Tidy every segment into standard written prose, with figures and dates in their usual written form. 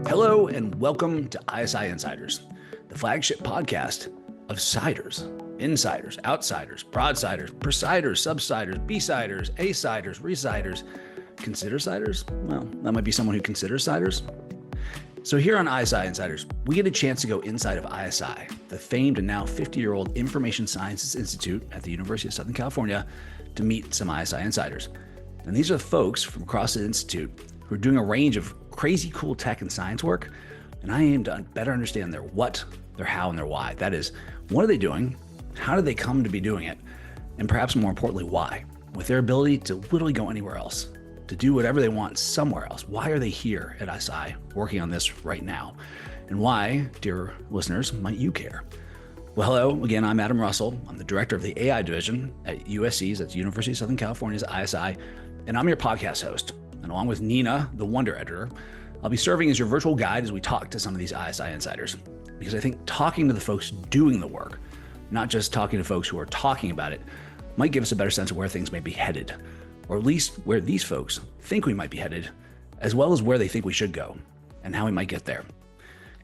Hello and welcome to ISI Insiders, the flagship podcast of siders, insiders, outsiders, broadsiders, presiders, subsiders, B-siders, A-siders, residers, consider siders? Well, that might be someone who considers siders. So here on ISI Insiders, we get a chance to go inside of ISI, the famed and now 50-year-old Information Sciences Institute at the University of Southern California, to meet some ISI insiders. And these are the folks from across the Institute who are doing a range of crazy cool tech and science work. And I aim to better understand their what, their how, and their why. That is, what are they doing? How did they come to be doing it? And perhaps more importantly, why? With their ability to literally go anywhere else, to do whatever they want somewhere else. Why are they here at ISI working on this right now? And why, dear listeners, might you care? Well, hello, again, I'm Adam Russell. I'm the director of the AI division at USC's, that's University of Southern California's ISI, and I'm your podcast host. And along with Nina, the Wonder Editor, I'll be serving as your virtual guide as we talk to some of these ISI insiders. Because I think talking to the folks doing the work, not just talking to folks who are talking about it, might give us a better sense of where things may be headed, or at least where these folks think we might be headed, as well as where they think we should go and how we might get there.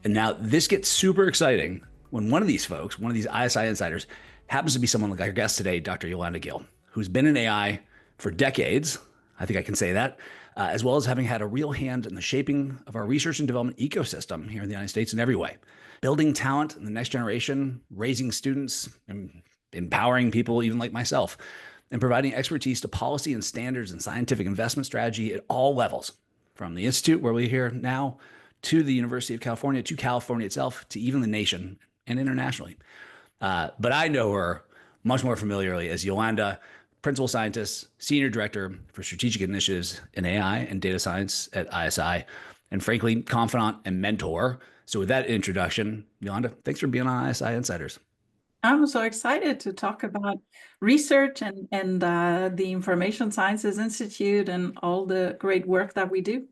And now this gets super exciting when one of these folks, one of these ISI insiders, happens to be someone like our guest today, Dr. Yolanda Gil, who's been in AI for decades. I think I can say that, as well as having had a real hand in the shaping of our research and development ecosystem here in the United States in every way, building talent in the next generation, raising students, and empowering people even like myself, and providing expertise to policy and standards and scientific investment strategy at all levels, from the Institute where we're here now, to the University of California, to California itself, to even the nation and internationally. But I know her much more familiarly as Yolanda, Principal Scientist, Senior Director for Strategic Initiatives in AI and Data Science at ISI, and frankly, confidant and mentor. So with that introduction, Yolanda, thanks for being on ISI Insiders. I'm so excited to talk about research and the Information Sciences Institute and all the great work that we do.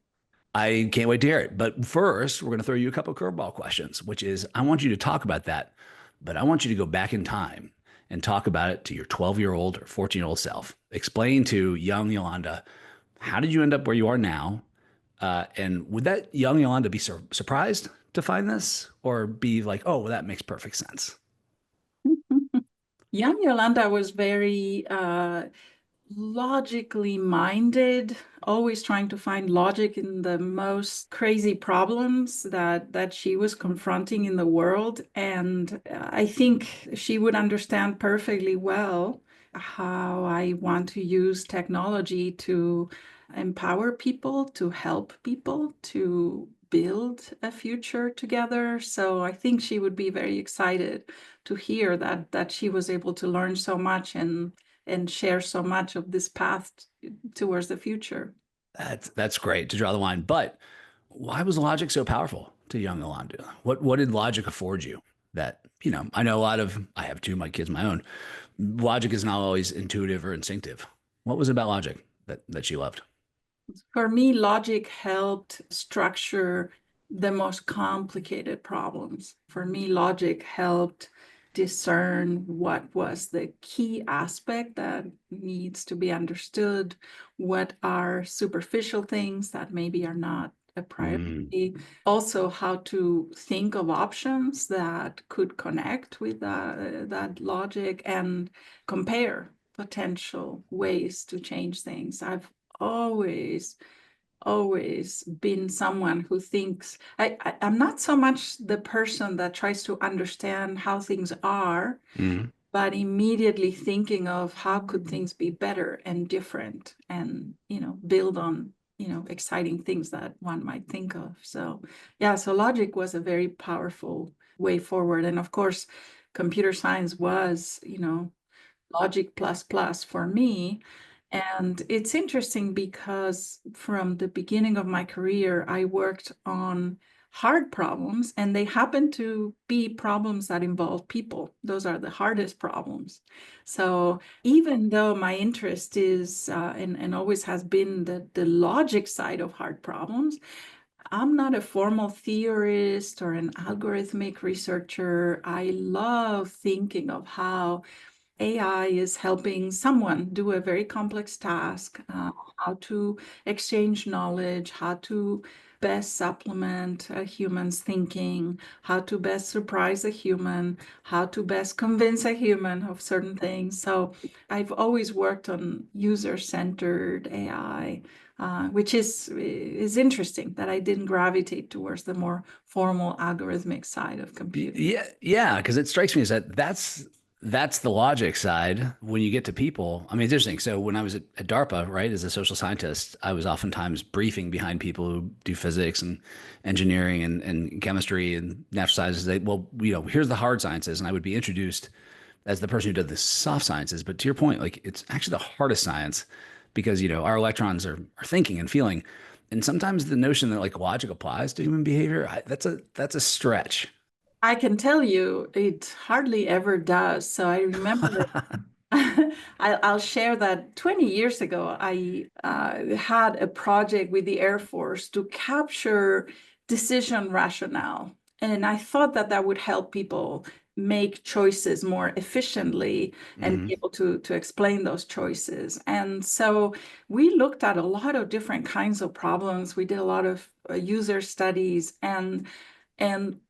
I can't wait to hear it. But first, we're going to throw you a couple of curveball questions, which is I want you to talk about that, but I want you to go back in time and talk about it to your 12-year-old or 14-year-old self. Explain to young Yolanda, how did you end up where you are now? And would that young Yolanda be surprised to find this, or be like, oh, well, that makes perfect sense? Young Yolanda was very logically minded, always trying to find logic in the most crazy problems that she was confronting in the world. And I think she would understand perfectly well how I want to use technology to empower people, to help people, to build a future together. So I think she would be very excited to hear that she was able to learn so much and share so much of this path towards the future. That's great to draw the line. But why was logic so powerful to young Yolanda? What did logic afford you? That, I know I have two, my kids, my own. Logic is not always intuitive or instinctive. What was it about logic that she loved? For me, logic helped structure the most complicated problems. For me, logic helped discern what was the key aspect that needs to be understood, what are superficial things that maybe are not a priority. Also, how to think of options that could connect with that logic and compare potential ways to change things. I've always been someone who thinks I'm not so much the person that tries to understand how things are, but immediately thinking of how could things be better and different, and build on exciting things that one might think of. So logic was a very powerful way forward. And of course, computer science was logic plus for me. And it's interesting because from the beginning of my career, I worked on hard problems, and they happen to be problems that involve people. Those are the hardest problems. So even though my interest is and always has been the logic side of hard problems, I'm not a formal theorist or an algorithmic researcher. I love thinking of how AI is helping someone do a very complex task, how to exchange knowledge, how to best supplement a human's thinking, how to best surprise a human, how to best convince a human of certain things. So I've always worked on user-centered AI, which is interesting that I didn't gravitate towards the more formal algorithmic side of computing. Yeah, because it strikes me as that's the logic side. When you get to people, I mean, it's interesting. So when I was at DARPA, right, as a social scientist, I was oftentimes briefing behind people who do physics and engineering and chemistry and natural sciences. Well, here's the hard sciences, and I would be introduced as the person who did the soft sciences. But to your point, like it's actually the hardest science because our electrons are thinking and feeling, and sometimes the notion that like logic applies to human behavior, that's a stretch. I can tell you it hardly ever does. So I remember I'll share that 20 years ago, I had a project with the Air Force to capture decision rationale. And I thought that that would help people make choices more efficiently and be Hmm. able to explain those choices. And so we looked at a lot of different kinds of problems. We did a lot of user studies, and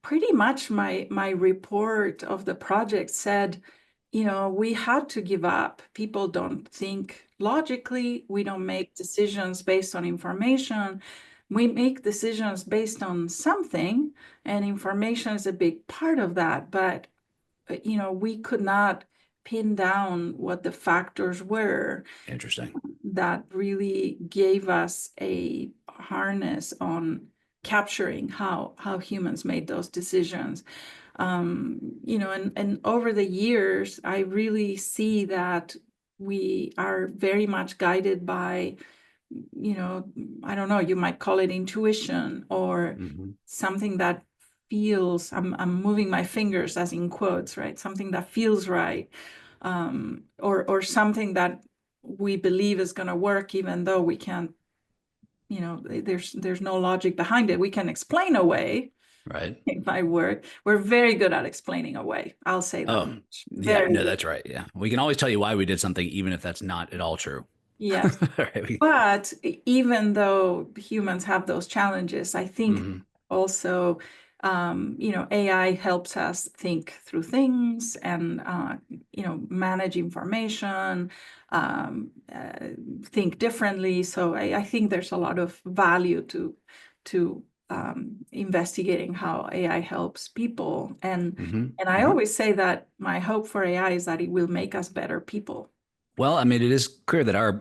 pretty much my report of the project said, we had to give up. People don't think logically. We don't make decisions based on information. We make decisions based on something, and information is a big part of that. But, we could not pin down what the factors were Interesting. that really gave us a harness on capturing how humans made those decisions. And over the years, I really see that we are very much guided by, I don't know, you might call it intuition or Hmm. something that feels, I'm moving my fingers as in quotes, right? Something that feels right, or something that we believe is going to work, even though we can't, there's no logic behind it. We can explain away Right. it might work. We're very good at explaining away. I'll say that Oh, much. yeah. Very No, good. that's right. Yeah. We can always tell you why we did something, even if that's not at all true. Yes. Right. But even though humans have those challenges, I think Mhm. also, AI helps us think through things and, manage information, think differently. So I think there's a lot of value to investigating how AI helps people. Mhm. And I Mhm. always say that my hope for AI is that it will make us better people. Well, I mean, it is clear that our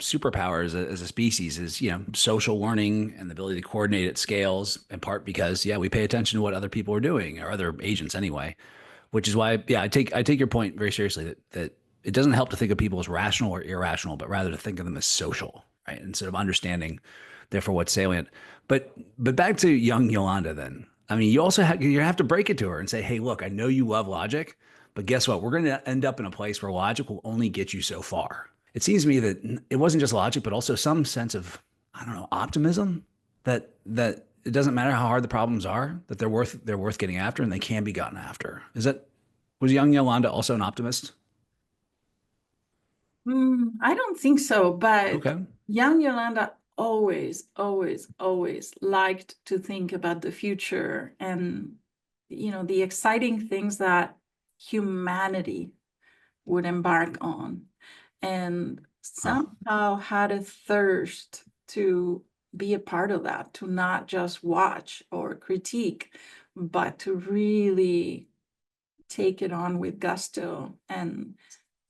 superpower as a species is, social learning and the ability to coordinate at scales, in part because, yeah, we pay attention to what other people are doing or other agents anyway, which is why, yeah, I take your point very seriously that it doesn't help to think of people as rational or irrational, but rather to think of them as social, right? Instead of understanding, therefore, what's salient. But back to young Yolanda then. I mean, you have to break it to her and say, hey, look, I know you love logic, but guess what? We're going to end up in a place where logic will only get you so far. It seems to me that it wasn't just logic, but also some sense of, I don't know, optimism that it doesn't matter how hard the problems are, that they're worth getting after and they can be gotten after. Was young Yolanda also an optimist? I don't think so, but Okay. young Yolanda always, always, always liked to think about the future and, the exciting things that humanity would embark on, and Huh. somehow had a thirst to be a part of that, to not just watch or critique, but to really take it on with gusto, and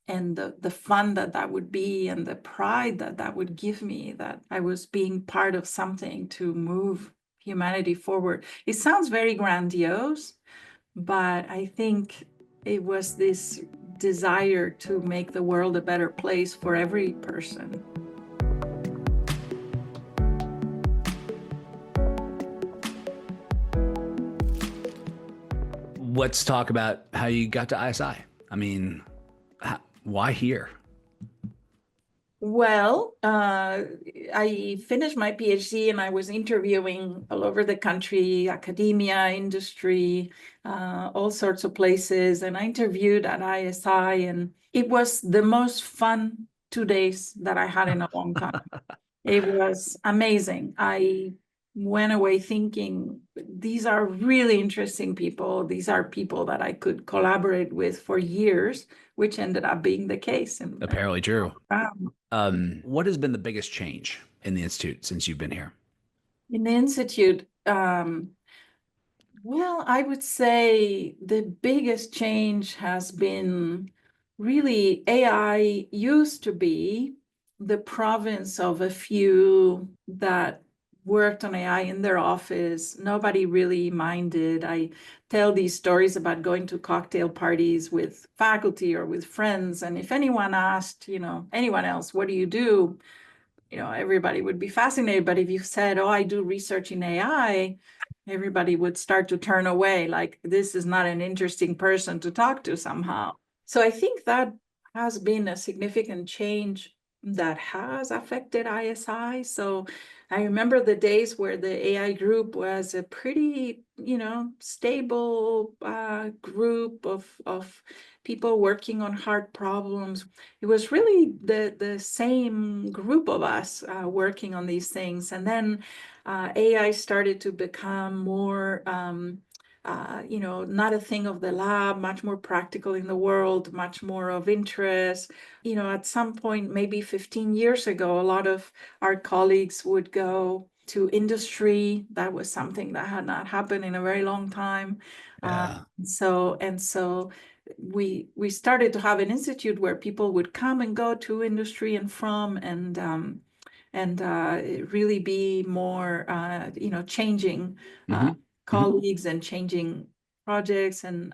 the fun that that would be, and the pride that that would give me, that I was being part of something to move humanity forward. It sounds very grandiose, but I think it was this desire to make the world a better place for every person. Let's talk about how you got to ISI. I mean, why here? Well, I finished my PhD and I was interviewing all over the country, academia, industry, all sorts of places. And I interviewed at ISI, and it was the most fun 2 days that I had in a long time. It was amazing. I went away thinking, these are really interesting people. These are people that I could collaborate with for years, which ended up being the case. Apparently true. Um, What has been the biggest change in the Institute since you've been here? in the Institute, well, I would say the biggest change has been really AI used to be the province of a few that worked on AI in their office. Nobody really minded. I tell these stories about going to cocktail parties with faculty or with friends. And if anyone asked, anyone else, what do you do? Everybody would be fascinated. But if you said, oh, I do research in AI, everybody would start to turn away, like this is not an interesting person to talk to somehow. So I think that has been a significant change that has affected ISI. So I remember the days where the AI group was a pretty, stable group of people working on hard problems. It was really the same group of us working on these things. And then AI started to become more, not a thing of the lab, much more practical in the world, much more of interest. At some point, maybe 15 years ago, a lot of our colleagues would go to industry. That was something that had not happened in a very long time. Yeah. So we started to have an institute where people would come and go to industry and from, and really be more changing Mm-hmm. colleagues and changing projects, and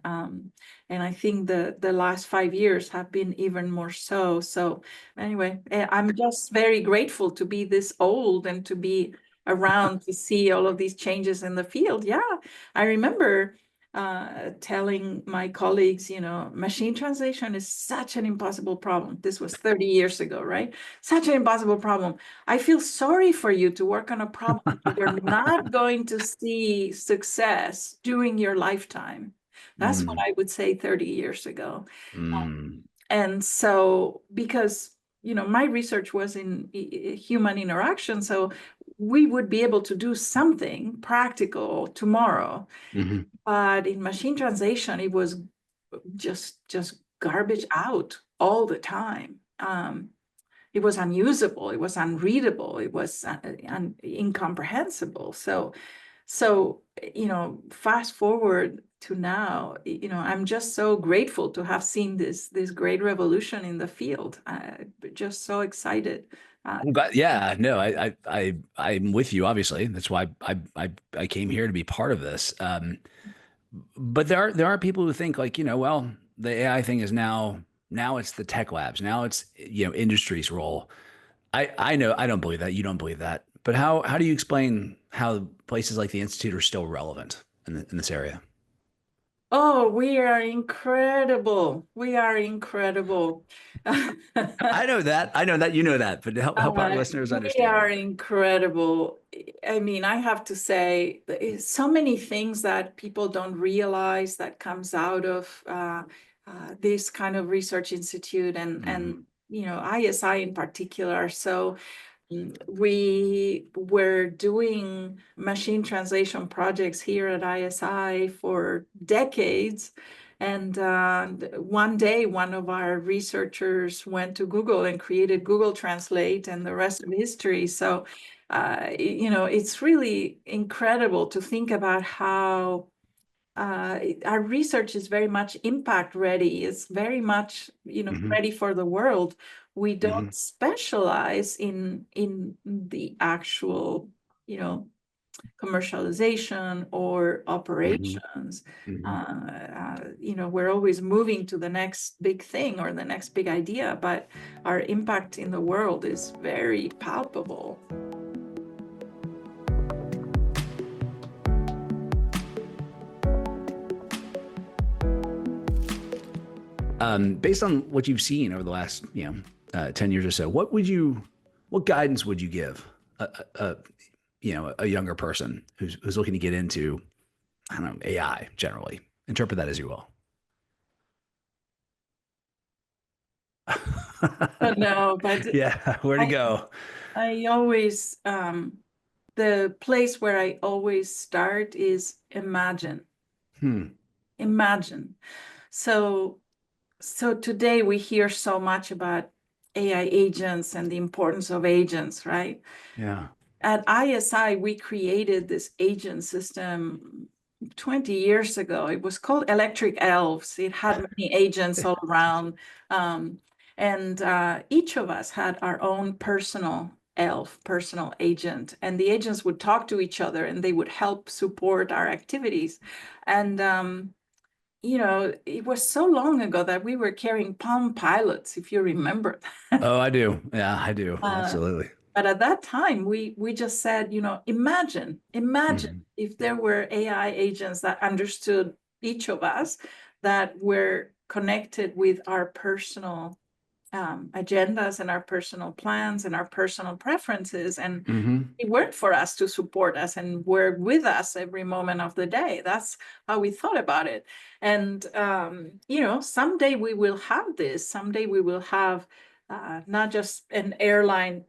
I think the last 5 years have been even more so. So anyway, I'm just very grateful to be this old and to be around to see all of these changes in the field. Yeah, I remember telling my colleagues, machine translation is such an impossible problem. This was 30 years ago, right? Such an impossible problem. I feel sorry for you to work on a problem that you're not going to see success during your lifetime. That's what I would say 30 years ago. Mm. And so, because, my research was in human interaction, so we would be able to do something practical tomorrow. Mm-hmm. But in machine translation, it was just garbage out all the time. It was unusable, it was unreadable, it was incomprehensible. So, fast forward to now, I'm just so grateful to have seen this great revolution in the field. Just so excited. I'm glad. Yeah, no, I'm with you. Obviously, that's why I came here to be part of this. But there are people who think like, well, the AI thing is now it's the tech labs. Now it's industry's role. I know I don't believe that. You don't believe that. But how do you explain how places like the Institute are still relevant in this area? Oh, we are incredible. We are incredible. I know that. I know that. You know that. But help our listeners We understand are that. incredible. I mean, I have to say, so many things that people don't realize that comes out of this kind of research institute, and ISI in particular. So we were doing machine translation projects here at ISI for decades. And one day, one of our researchers went to Google and created Google Translate, and the rest of history. So, it's really incredible to think about how our research is very much impact ready. It's very much, Hmm. ready for the world. We Hmm. don't specialize in the actual, commercialization or Hmm. operations. Hmm. We're always moving to the next big thing or the next big idea, but our impact in the world is very palpable. Based on what you've seen over the last, 10 years or so, what guidance would you give a a younger person who's looking to get into, I don't know, AI generally? Interpret that as you will. But no, but Yeah, where to I go? I always the place where I always start is imagine. Hmm. Imagine. So so today we hear so much about AI agents and the importance of agents, right? Yeah. At ISI, we created this agent system 20 years ago. It was called Electric Elves. It had many agents all around. Um, and each of us had our own personal elf, personal agent. And the agents would talk to each other and they would help support our activities. And it was so long ago that we were carrying Palm Pilots, if you remember. Oh, I do. Yeah, I do. Uh, Absolutely. but at that time, we just said, imagine Mhm. if there were AI agents that understood each of us, that were connected with our personal agendas and our personal plans and our personal preferences, and Hmm. it worked for us to support us and work with us every moment of the day. That's how we thought about it. And someday we will have this. Someday we will have not just an airline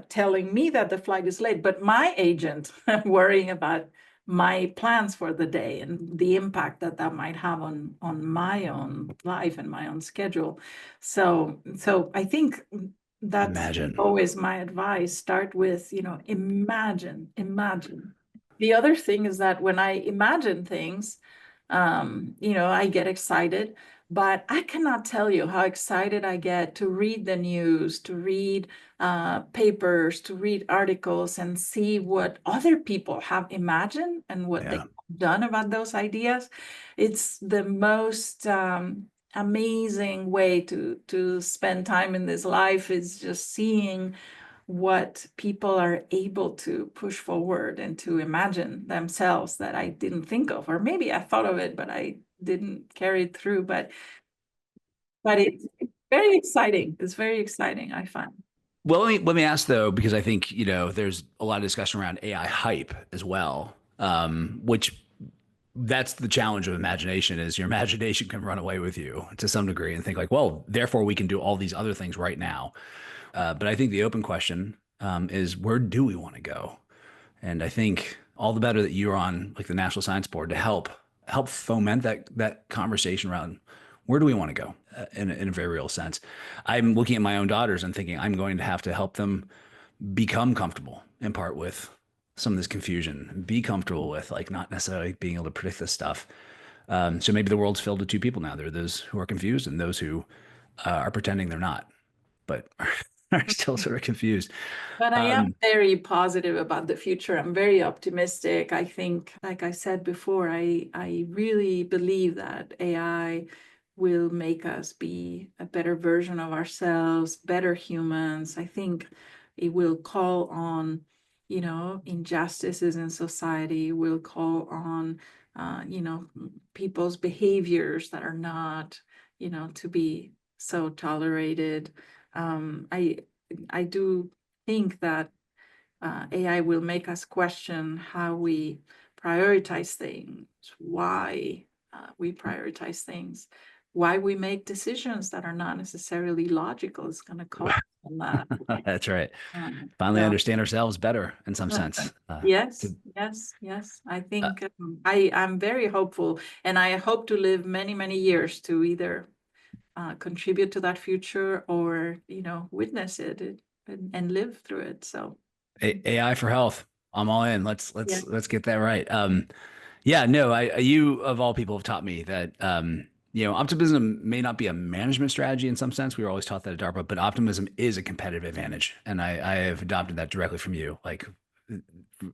telling me that the flight is late, but my agent worrying about my plans for the day and the impact that that might have on my own life and my own schedule. So I think that's Imagine. always my advice. Start with, imagine. The other thing is that when I imagine things, I get excited, but I cannot tell you how excited I get to read the news, to read papers, to read articles and see what other people have imagined and what they've Yeah. done about those ideas. It's the most amazing way to spend time in this life, is just seeing what people are able to push forward and to imagine themselves that I didn't think of, or maybe I thought of it, but I didn't carry it through. But it's very exciting. It's very exciting, I find. Well, let me ask though, because I think there's a lot of discussion around AI hype as well, which that's the challenge of imagination is your imagination can run away with you to some degree and think like, well, therefore we can do all these other things right now. But I think the open question is where do we want to go? And I think all the better that you're on like the National Science Board to help foment that conversation around where do we want to go in a very real sense. I'm looking at my own daughters and thinking I'm going to have to help them become comfortable in part with some of this confusion, be comfortable with like not necessarily being able to predict this stuff. So maybe the world's filled with two people now. There are those who are confused and those who are pretending they're not, but are still sort of confused. But I am Um, very positive about the future. I'm very optimistic. I think, like I said before, I really believe that AI will make us be a better version of ourselves, better humans. I think it will call on, injustices in society, will call on, people's behaviors that are not, to be so tolerated. I do think that AI will make us question how we prioritize things, why we prioritize things, why we make decisions that are not necessarily logical. It's going to call on that. that's right. Finally So, understand ourselves better in some sense. yes, To, yes, yes. I uh, think I'm very hopeful, and I hope to live many, many years to either contribute to that future or, witness it and live through it. So, AI for health. I'm all in. Let's yeah. let's let's get that right. Yeah, no, you of all people have taught me that optimism may not be a management strategy in some sense. We were always taught that at DARPA, but optimism is a competitive advantage, and I have adopted that directly from you. Like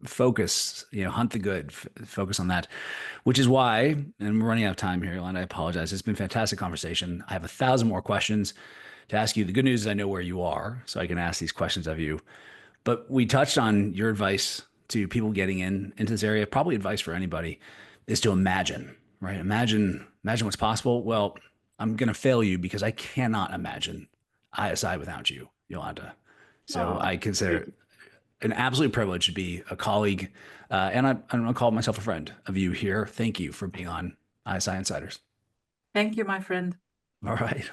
focus, hunt the good, focus on that, which is why, and we're running out of time here, Yolanda. I apologize. It's been a fantastic conversation. I have 1,000 more questions to ask you. The good news is I know where you are, so I can ask these questions of you. But we touched on your advice to people getting into this area. Probably advice for anybody is to imagine, right? Imagine what's possible. Well, I'm going to fail you because I cannot imagine. ISI without you, Yolanda. So Oh, I consider it an absolute privilege to be a colleague, and I'm going to call myself a friend of you here. Thank you for being on ISI Insiders. thank you, my friend. All right.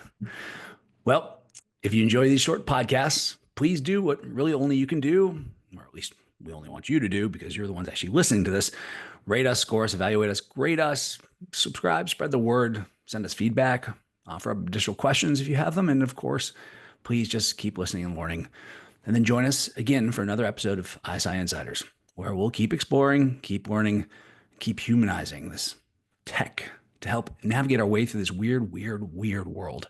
Well, if you enjoy these short podcasts, please do what really only you can do, or at least we only want you to do because you're the ones actually listening to this. Rate us, score us, evaluate us, grade us, subscribe, spread the word, send us feedback, offer up additional questions if you have them. And of course, please just keep listening and learning. And then join us again for another episode of ISI Insiders, where we'll keep exploring, keep learning, keep humanizing this tech to help navigate our way through this weird world,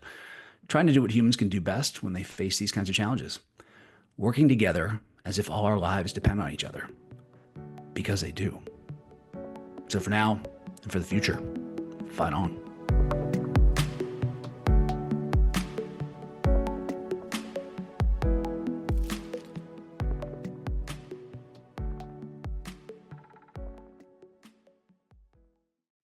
trying to do what humans can do best when they face these kinds of challenges, working together as if all our lives depend on each other, because they do. So for now and for the future, fight on.